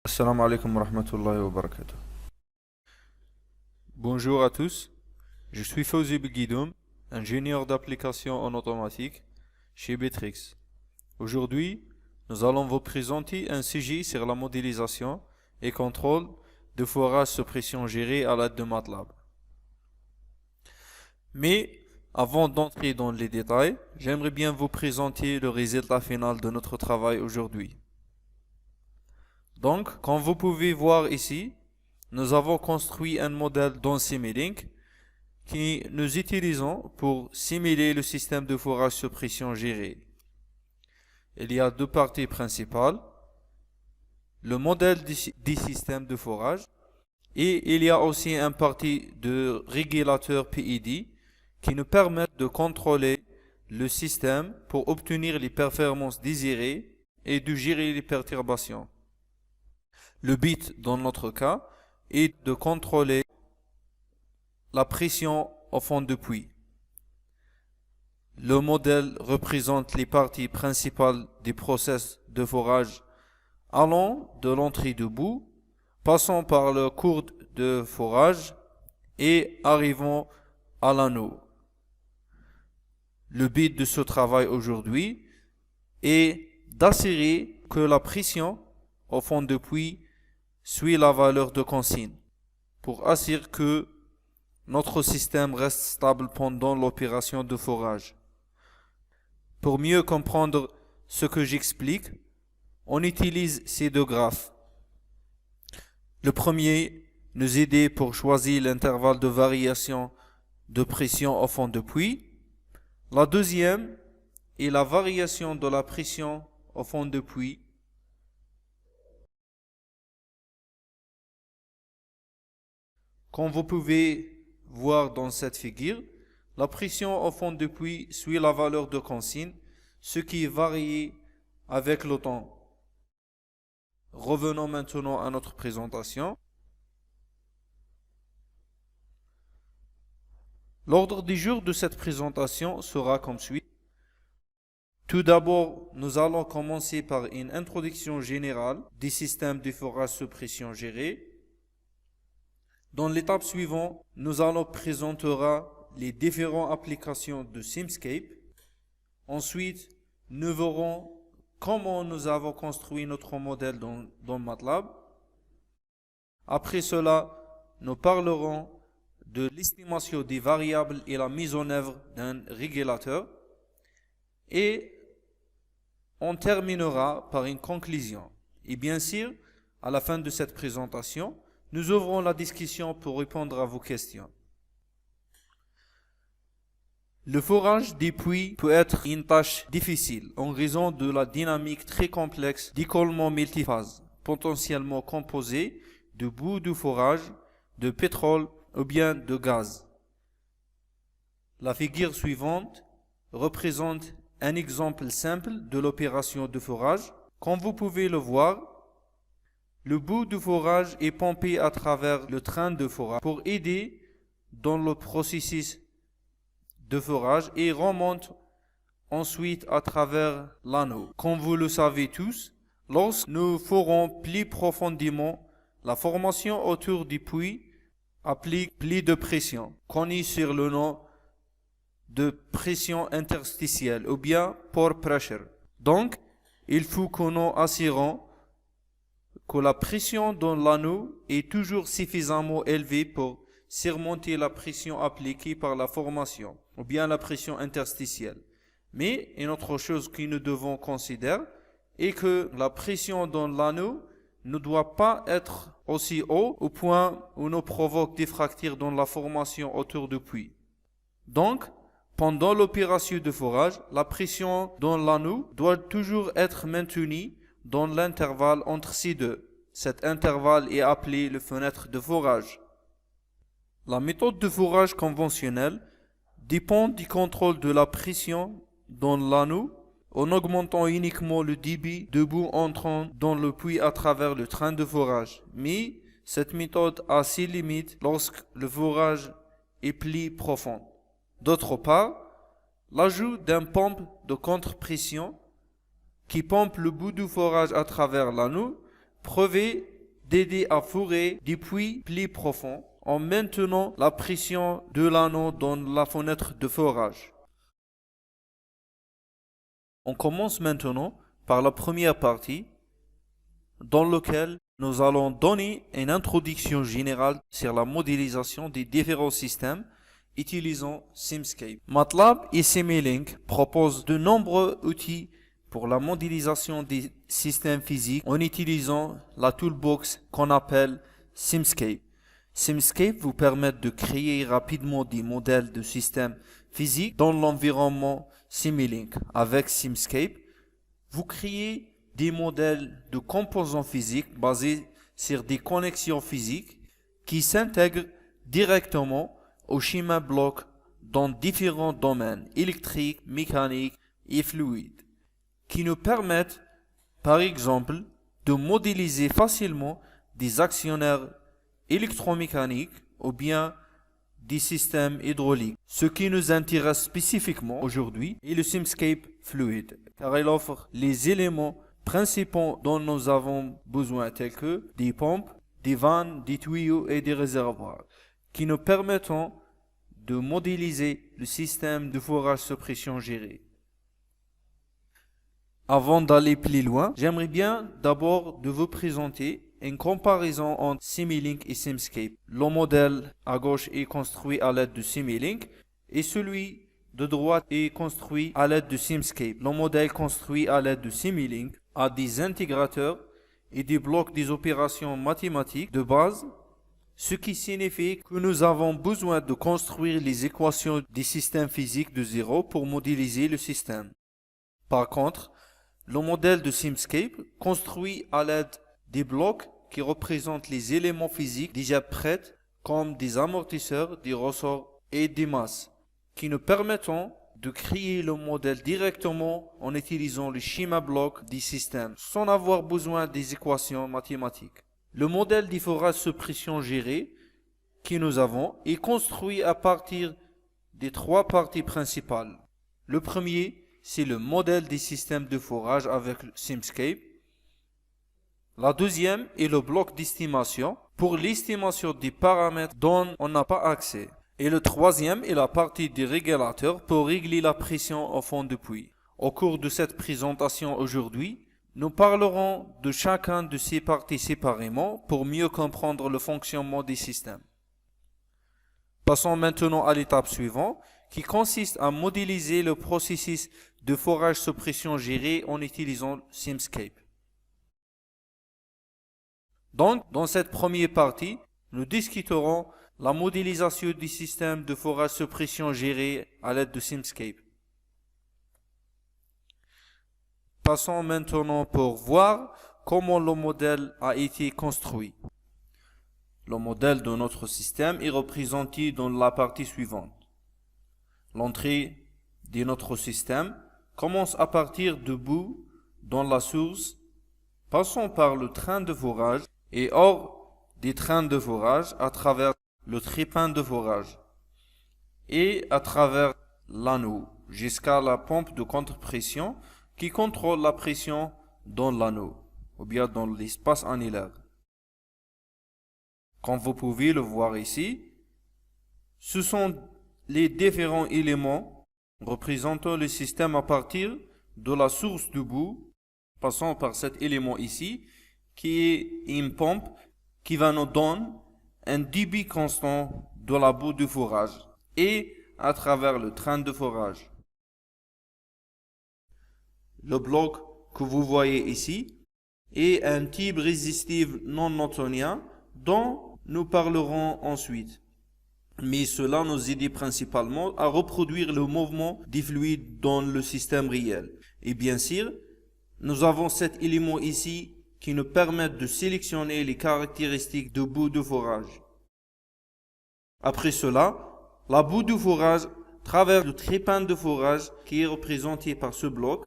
Assalamu alaikum wa rahmatullahi wa barakatuh. Bonjour à tous, je suis Fawzi Beguidoum, ingénieur d'application en automatique chez Betrix. Aujourd'hui, nous allons vous présenter un sujet sur la modélisation et contrôle de forage sous pression gérée à l'aide de MATLAB. Mais avant d'entrer dans les détails, j'aimerais bien vous présenter le résultat final de notre travail aujourd'hui. Donc, comme vous pouvez voir ici, nous avons construit un modèle dans Simulink que nous utilisons pour simuler le système de forage sous pression gérée. Il y a deux parties principales, le modèle du système de forage et il y a aussi une partie de régulateur PID qui nous permettent de contrôler le système pour obtenir les performances désirées et de gérer les perturbations. Le but dans notre cas est de contrôler la pression au fond de puits. Le modèle représente les parties principales du process de forage allant de l'entrée de boue, passant par le cours de forage et arrivant à l'anneau. Le but de ce travail aujourd'hui est d'assurer que la pression au fond de puits suit la valeur de consigne pour assurer que notre système reste stable pendant l'opération de forage. Pour mieux comprendre ce que j'explique, on utilise ces deux graphes. Le premier nous aide pour choisir l'intervalle de variation de pression au fond de puits. La deuxième est la variation de la pression au fond de puits. Comme vous pouvez voir dans cette figure, la pression au fond de puits suit la valeur de consigne, ce qui varie avec le temps. Revenons maintenant à notre présentation. L'ordre du jour de cette présentation sera comme suit. Tout d'abord, nous allons commencer par une introduction générale des systèmes de forage sous pression gérée. Dans l'étape suivante, nous allons présenter les différentes applications de Simscape. Ensuite, nous verrons comment nous avons construit notre modèle dans MATLAB. Après cela, nous parlerons de l'estimation des variables et la mise en œuvre d'un régulateur. Et on terminera par une conclusion. Et bien sûr, à la fin de cette présentation, nous ouvrons la discussion pour répondre à vos questions. Le forage des puits peut être une tâche difficile en raison de la dynamique très complexe d'écoulement multiphase, potentiellement composé de boue de forage, de pétrole ou bien de gaz. La figure suivante représente un exemple simple de l'opération de forage. Comme vous pouvez le voir, le bout de forage est pompé à travers le train de forage pour aider dans le processus de forage et remonte ensuite à travers l'anneau. Comme vous le savez tous, lorsque nous forons plus profondément, la formation autour du puits applique plus de pression, connue sur le nom de pression interstitielle ou bien pore pressure. Donc, il faut que nous assurons que la pression dans l'anneau est toujours suffisamment élevée pour surmonter la pression appliquée par la formation, ou bien la pression interstitielle. Mais une autre chose que nous devons considérer est que la pression dans l'anneau ne doit pas être aussi haut au point où nous provoque des fractures dans la formation autour du puits. Donc, pendant l'opération de forage, la pression dans l'anneau doit toujours être maintenue dans l'intervalle entre ces deux. Cet intervalle est appelé la fenêtre de forage. La méthode de forage conventionnelle dépend du contrôle de la pression dans l'anneau en augmentant uniquement le débit de boue entrant dans le puits à travers le train de forage. Mais cette méthode a ses limites lorsque le forage est plus profond. D'autre part, l'ajout d'un pompe de contre-pression qui pompe le bout du forage à travers l'anneau prouve d'aider à fourrer des puits plus profonds en maintenant la pression de l'anneau dans la fenêtre de forage. On commence maintenant par la première partie dans laquelle nous allons donner une introduction générale sur la modélisation des différents systèmes utilisant Simscape. MATLAB et Simulink proposent de nombreux outils pour la modélisation des systèmes physiques en utilisant la toolbox qu'on appelle Simscape. Simscape vous permet de créer rapidement des modèles de systèmes physiques dans l'environnement Simulink. Avec Simscape, vous créez des modèles de composants physiques basés sur des connexions physiques qui s'intègrent directement au schéma bloc dans différents domaines électriques, mécaniques et fluides, qui nous permettent, par exemple, de modéliser facilement des actionnaires électromécaniques ou bien des systèmes hydrauliques. Ce qui nous intéresse spécifiquement aujourd'hui est le Simscape Fluid, car il offre les éléments principaux dont nous avons besoin, tels que des pompes, des vannes, des tuyaux et des réservoirs, qui nous permettent de modéliser le système de forage sous pression géré. Avant d'aller plus loin, j'aimerais bien d'abord de vous présenter une comparaison entre Simulink et Simscape. Le modèle à gauche est construit à l'aide de Simulink et celui de droite est construit à l'aide de Simscape. Le modèle construit à l'aide de Simulink a des intégrateurs et des blocs des opérations mathématiques de base, ce qui signifie que nous avons besoin de construire les équations des systèmes physiques de zéro pour modéliser le système. Par contre, le modèle de Simscape construit à l'aide des blocs qui représentent les éléments physiques déjà prêts comme des amortisseurs, des ressorts et des masses, qui nous permettent de créer le modèle directement en utilisant le schéma bloc du système sans avoir besoin des équations mathématiques. Le modèle du forage sous pression géré que nous avons est construit à partir des trois parties principales. Le premier, c'est le modèle des systèmes de forage avec Simscape. La deuxième est le bloc d'estimation pour l'estimation des paramètres dont on n'a pas accès. Et le troisième est la partie des régulateurs pour régler la pression au fond du puits. Au cours de cette présentation aujourd'hui, nous parlerons de chacun de ces parties séparément pour mieux comprendre le fonctionnement des systèmes. Passons maintenant à l'étape suivante, qui consiste à modéliser le processus de forage sous pression géré en utilisant Simscape. Donc, dans cette première partie, nous discuterons la modélisation du système de forage sous pression géré à l'aide de Simscape. Passons maintenant pour voir comment le modèle a été construit. Le modèle de notre système est représenté dans la partie suivante. L'entrée de notre système commence à partir du bout dans la source, passant par le train de forage et hors des trains de forage à travers le trépan de forage et à travers l'anneau jusqu'à la pompe de contre-pression qui contrôle la pression dans l'anneau ou bien dans l'espace annulaire. Comme vous pouvez le voir ici, ce sont les différents éléments représentant le système à partir de la source du bout, passant par cet élément ici, qui est une pompe qui va nous donner un débit constant de la boue du forage et à travers le train de forage. Le bloc que vous voyez ici est un type résistif non newtonien dont nous parlerons ensuite. Mais cela nous aide principalement à reproduire le mouvement des fluides dans le système réel. Et bien sûr, nous avons cet élément ici qui nous permettent de sélectionner les caractéristiques de boue de forage. Après cela, la boue de forage traverse le trépan de forage qui est représenté par ce bloc.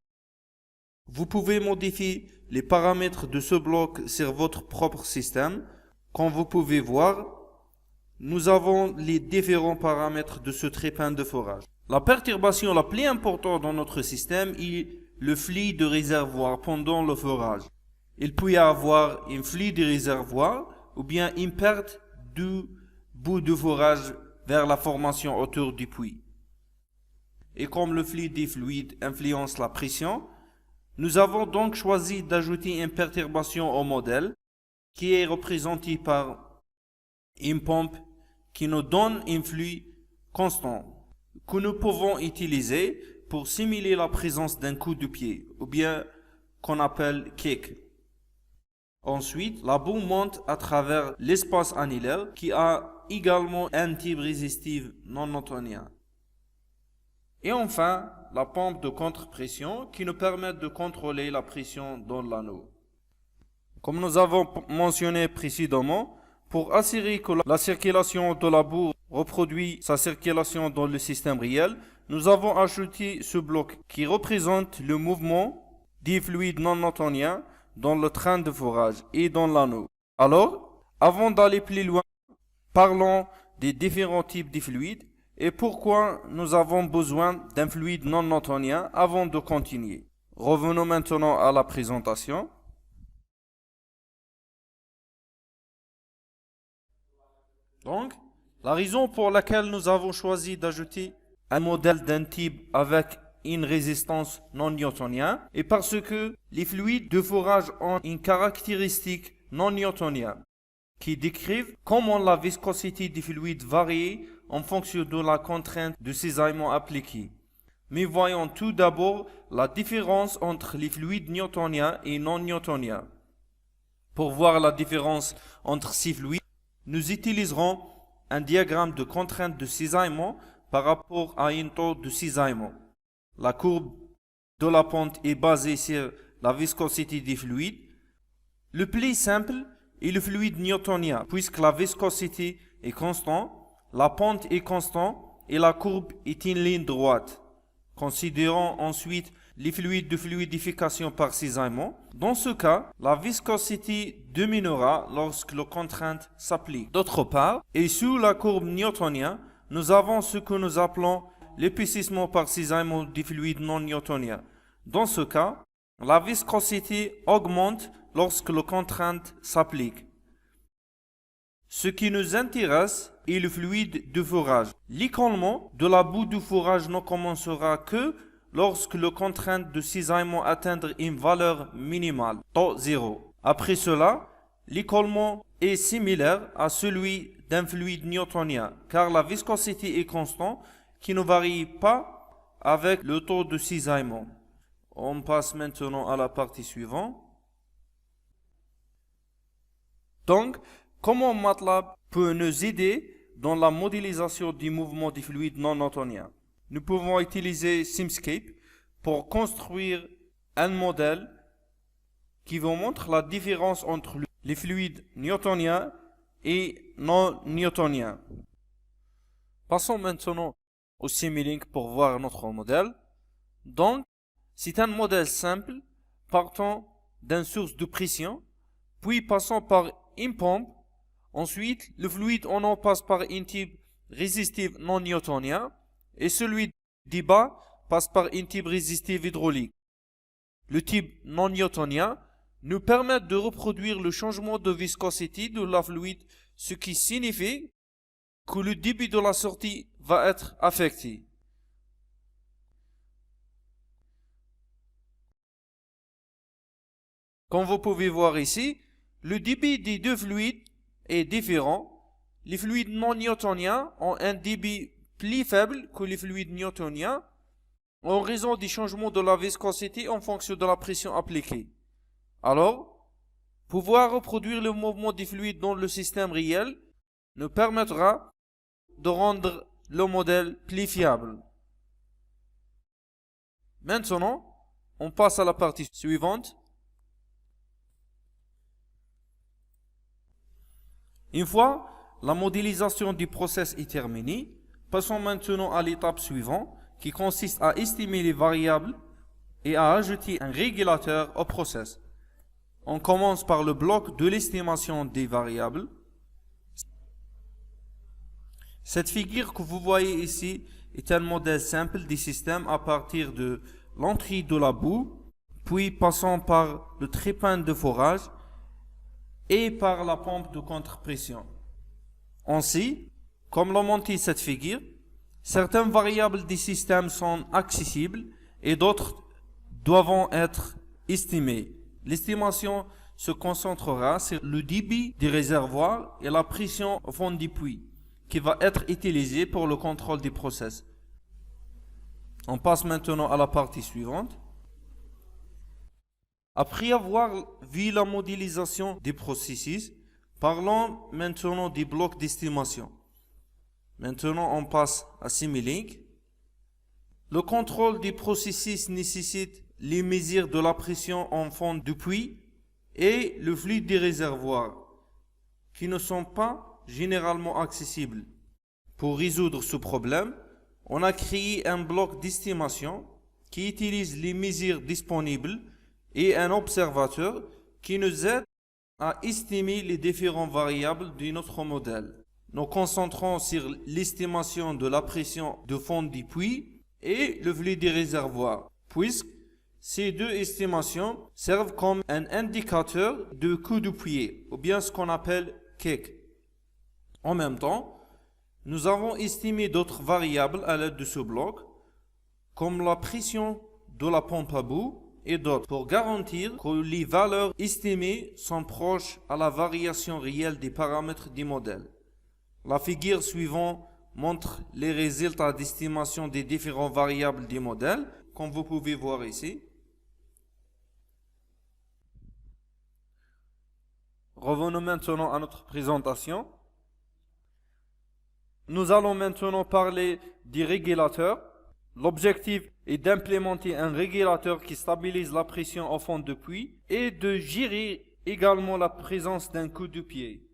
Vous pouvez modifier les paramètres de ce bloc sur votre propre système. Comme vous pouvez voir, nous avons les différents paramètres de ce trépan de forage. La perturbation la plus importante dans notre système est le flux de réservoir pendant le forage. il peut y avoir une fuite du réservoir ou bien une perte du bout de fourrage vers la formation autour du puits. Et comme le flux des fluides influence la pression, nous avons donc choisi d'ajouter une perturbation au modèle qui est représentée par une pompe qui nous donne un flux constant que nous pouvons utiliser pour simuler la présence d'un coup de pied ou bien qu'on appelle kick. Ensuite, la boue monte à travers l'espace annulaire qui a également un type résistif non newtonien. Et enfin, la pompe de contre-pression qui nous permet de contrôler la pression dans l'anneau. Comme nous avons mentionné précédemment, pour assurer que la circulation de la boue reproduit sa circulation dans le système réel, nous avons ajouté ce bloc qui représente le mouvement des fluides non newtoniens dans le train de fourrage et dans l'anneau. Alors, avant d'aller plus loin, parlons des différents types de fluides et pourquoi nous avons besoin d'un fluide non newtonien avant de continuer. Revenons maintenant à la présentation. Donc, la raison pour laquelle nous avons choisi d'ajouter un modèle d'un type avec une résistance non newtonienne est parce que les fluides de fourrage ont une caractéristique non newtonienne qui décrivent comment la viscosité des fluides varie en fonction de la contrainte de cisaillement appliquée. Mais voyons tout d'abord la différence entre les fluides newtoniens et non newtoniens. Pour voir la différence entre ces fluides, nous utiliserons un diagramme de contrainte de cisaillement par rapport à un taux de cisaillement. La courbe de la pente est basée sur la viscosité des fluides. Le plus simple est le fluide newtonien, puisque la viscosité est constante, la pente est constante et la courbe est une ligne droite. Considérons ensuite les fluides de fluidification par cisaillement. Dans ce cas, la viscosité dominera lorsque la contrainte s'applique. D'autre part, et sous la courbe newtonienne, nous avons ce que nous appelons l'épaississement par cisaillement des fluides non newtoniens. Dans ce cas, la viscosité augmente lorsque la contrainte s'applique. Ce qui nous intéresse est le fluide de fourrage. L'écoulement de la boue de fourrage ne commencera que lorsque la contrainte de cisaillement atteindra une valeur minimale, taux 0. Après cela, l'écoulement est similaire à celui d'un fluide newtonien, car la viscosité est constante qui ne varie pas avec le taux de cisaillement. On passe maintenant à la partie suivante. Donc, comment MATLAB peut nous aider dans la modélisation du mouvement des fluides non newtoniens? Nous pouvons utiliser Simscape pour construire un modèle qui vous montre la différence entre les fluides newtoniens et non newtoniens. Passons maintenant au Simulink pour voir notre modèle. Donc, c'est un modèle simple partant d'une source de pression, puis passant par une pompe. Ensuite, le fluide en eau passe par un type résistif non newtonien et celui du bas passe par un type résistif hydraulique. Le type non newtonien nous permet de reproduire le changement de viscosité de la fluide, ce qui signifie que le débit de la sortie va être affecté. Comme vous pouvez voir ici, le débit des deux fluides est différent. Les fluides non newtoniens ont un débit plus faible que les fluides newtoniens en raison du changement de la viscosité en fonction de la pression appliquée. Alors, pouvoir reproduire le mouvement des fluides dans le système réel nous permettra de rendre le modèle plus fiable. Maintenant, on passe à la partie suivante. Une fois la modélisation du process est terminée, passons maintenant à l'étape suivante qui consiste à estimer les variables et à ajouter un régulateur au process. On commence par le bloc de l'estimation des variables. Cette figure que vous voyez ici est un modèle simple du système à partir de l'entrée de la boue, puis passant par le trépan de forage et par la pompe de contre-pression. Ainsi, comme l'a montré cette figure, certaines variables du système sont accessibles et d'autres doivent être estimées. L'estimation se concentrera sur le débit du réservoir et la pression au fond du puits, qui va être utilisé pour le contrôle du process. On passe maintenant à la partie suivante. Après avoir vu la modélisation des processus, parlons maintenant des blocs d'estimation. Maintenant, on passe à Simulink. Le contrôle des processus nécessite les mesures de la pression en fond du puits et le flux des réservoirs, qui ne sont pas généralement accessibles. Pour résoudre ce problème, on a créé un bloc d'estimation qui utilise les mesures disponibles et un observateur qui nous aide à estimer les différentes variables de notre modèle. Nous concentrons sur l'estimation de la pression de fond du puits et le flux des réservoirs, puisque ces deux estimations servent comme un indicateur de coût du puits, ou bien ce qu'on appelle KEK. En même temps, nous avons estimé d'autres variables à l'aide de ce bloc, comme la pression de la pompe à bout et d'autres, pour garantir que les valeurs estimées sont proches à la variation réelle des paramètres du modèle. La figure suivante montre les résultats d'estimation des différentes variables du modèle, comme vous pouvez voir ici. Revenons maintenant à notre présentation. Nous allons maintenant parler des régulateurs. L'objectif est d'implémenter un régulateur qui stabilise la pression au fond du puits et de gérer également la présence d'un coup de pied.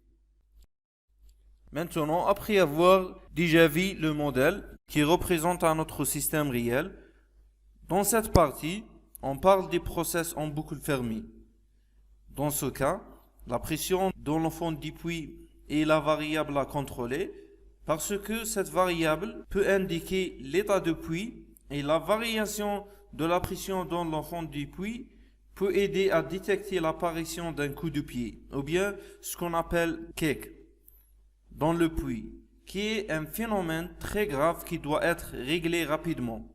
Maintenant, après avoir déjà vu le modèle qui représente un autre système réel, dans cette partie, on parle des process en boucle fermée. Dans ce cas, la pression dans le fond du puits est la variable à contrôler parce que cette variable peut indiquer l'état du puits et la variation de la pression dans le fond du puits peut aider à détecter l'apparition d'un coup de pied ou bien ce qu'on appelle KEK dans le puits, qui est un phénomène très grave qui doit être réglé rapidement.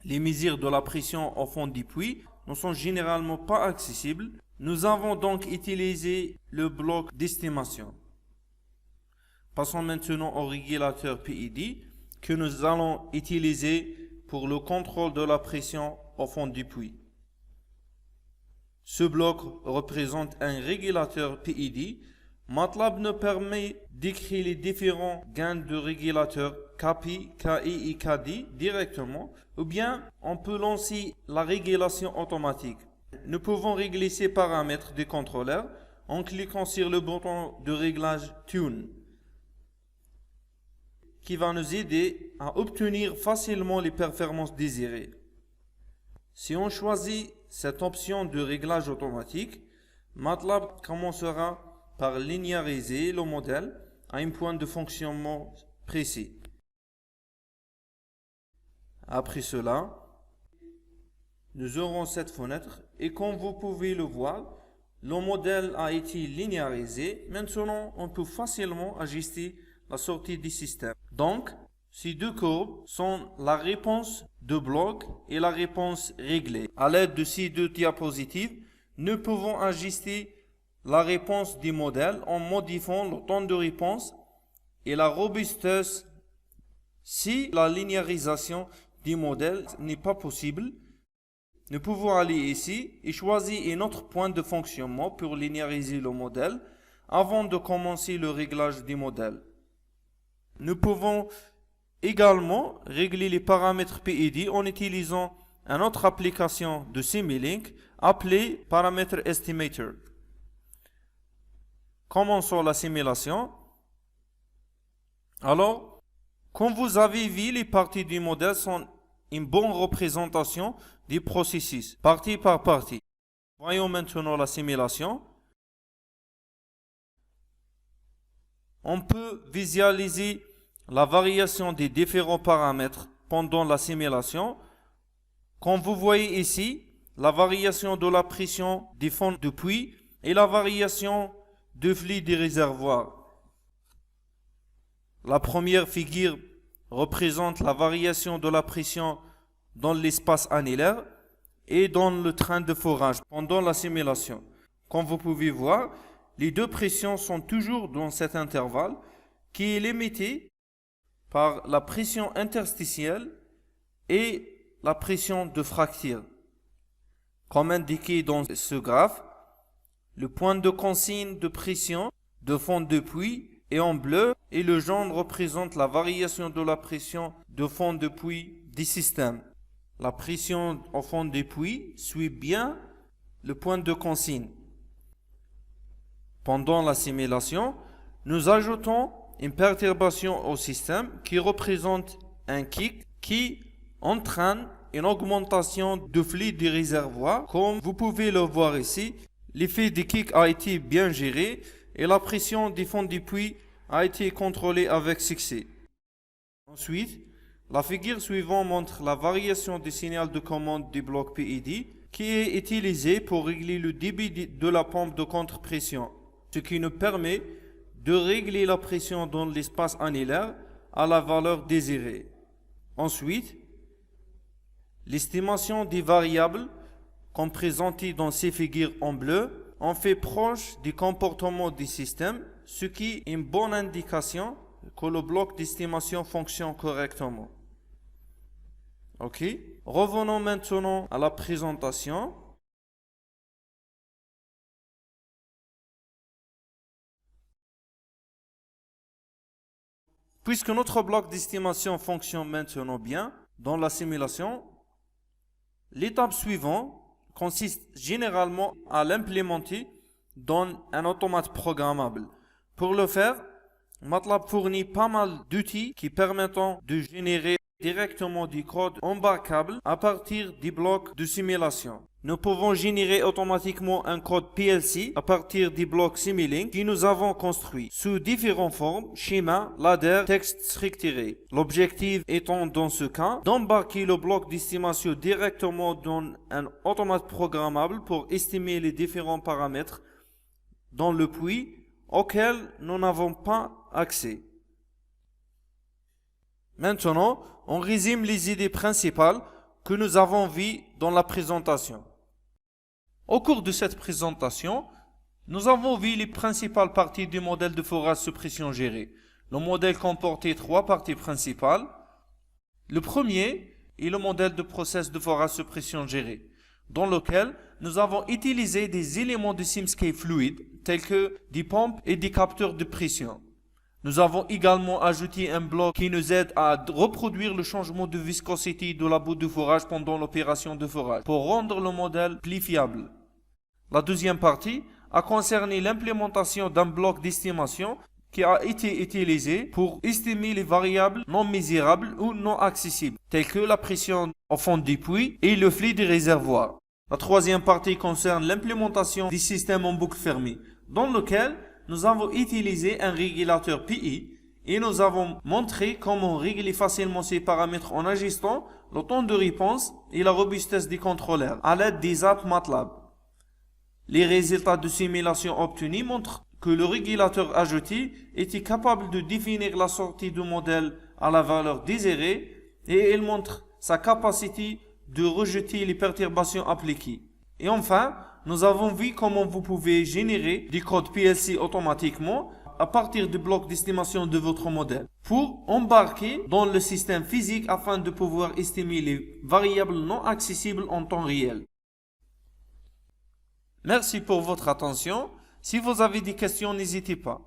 Les mesures de la pression au fond du puits ne sont généralement pas accessibles. Nous avons donc utilisé le bloc d'estimation. Passons maintenant au régulateur PID que nous allons utiliser pour le contrôle de la pression au fond du puits. Ce bloc représente un régulateur PID. MATLAB nous permet d'écrire les différents gains de régulateurs KPI, KI et KD directement, ou bien on peut lancer la régulation automatique. Nous pouvons régler ces paramètres du contrôleur en cliquant sur le bouton de réglage Tune, qui va nous aider à obtenir facilement les performances désirées. Si on choisit cette option de réglage automatique, MATLAB commencera par linéariser le modèle à un point de fonctionnement précis. Après cela, nous aurons cette fenêtre et comme vous pouvez le voir, le modèle a été linéarisé. Maintenant, on peut facilement ajuster la sortie du système. Donc, ces deux courbes sont la réponse de bloc et la réponse réglée. À l'aide de ces deux diapositives, nous pouvons ajuster la réponse du modèle en modifiant le temps de réponse et la robustesse. Si la linéarisation du modèle n'est pas possible, nous pouvons aller ici et choisir un autre point de fonctionnement pour linéariser le modèle avant de commencer le réglage du modèle. Nous pouvons également régler les paramètres PID en utilisant une autre application de Simulink appelée Parameter Estimator. Commençons la simulation. Alors, comme vous avez vu, les parties du modèle sont une bonne représentation du processus, partie par partie. Voyons maintenant la simulation. On peut visualiser la variation des différents paramètres pendant la simulation. Comme vous voyez ici, la variation de la pression des fonds de puits et la variation de flux des réservoirs. La première figure représente la variation de la pression dans l'espace annellaire et dans le train de forage pendant la simulation. Comme vous pouvez voir, les deux pressions sont toujours dans cet intervalle qui est limité par la pression interstitielle et la pression de fracture. Comme indiqué dans ce graphe, le point de consigne de pression de fond de puits est en bleu et le jaune représente la variation de la pression de fond de puits du système. La pression au fond des puits suit bien le point de consigne. Pendant la simulation, nous ajoutons une perturbation au système qui représente un kick qui entraîne une augmentation de flux du réservoir. Comme vous pouvez le voir ici, l'effet du kick a été bien géré et la pression du fond du puits a été contrôlée avec succès. Ensuite, la figure suivante montre la variation du signal de commande du bloc PID qui est utilisé pour régler le débit de la pompe de contre-pression, ce qui nous permet de régler la pression dans l'espace annellaire à la valeur désirée. Ensuite, l'estimation des variables, comme présentées dans ces figures en bleu, on fait proche du comportement du système, ce qui est une bonne indication que le bloc d'estimation fonctionne correctement. Ok. Revenons maintenant à la présentation. Puisque notre bloc d'estimation fonctionne maintenant bien dans la simulation, l'étape suivante consiste généralement à l'implémenter dans un automate programmable. Pour le faire, MATLAB fournit pas mal d'outils qui permettent de générer directement du code embarquable à partir des blocs de simulation. Nous pouvons générer automatiquement un code PLC à partir des blocs Simulink que nous avons construits sous différentes formes, schémas, ladder, texte structuré. L'objectif étant dans ce cas d'embarquer le bloc d'estimation directement dans un automate programmable pour estimer les différents paramètres dans le puits auxquels nous n'avons pas accès. Maintenant, on résume les idées principales que nous avons vues dans la présentation. Au cours de cette présentation, nous avons vu les principales parties du modèle de forage sous pression gérée. Le modèle comportait trois parties principales. Le premier est le modèle de process de forage sous pression gérée, dans lequel nous avons utilisé des éléments de Simscape fluide, tels que des pompes et des capteurs de pression. Nous avons également ajouté un bloc qui nous aide à reproduire le changement de viscosité de la boue de forage pendant l'opération de forage, pour rendre le modèle plus fiable. La deuxième partie a concerné l'implémentation d'un bloc d'estimation qui a été utilisé pour estimer les variables non mesurables ou non accessibles, telles que la pression au fond du puits et le flux des réservoirs. La troisième partie concerne l'implémentation du système en boucle fermée, dans lequel nous avons utilisé un régulateur PI et nous avons montré comment régler facilement ces paramètres en ajustant le temps de réponse et la robustesse des contrôleurs à l'aide des apps MATLAB. Les résultats de simulation obtenus montrent que le régulateur ajouté était capable de définir la sortie du modèle à la valeur désirée et il montre sa capacité de rejeter les perturbations appliquées. Et enfin, nous avons vu comment vous pouvez générer des codes PLC automatiquement à partir du bloc d'estimation de votre modèle pour embarquer dans le système physique afin de pouvoir estimer les variables non accessibles en temps réel. Merci pour votre attention. Si vous avez des questions, n'hésitez pas.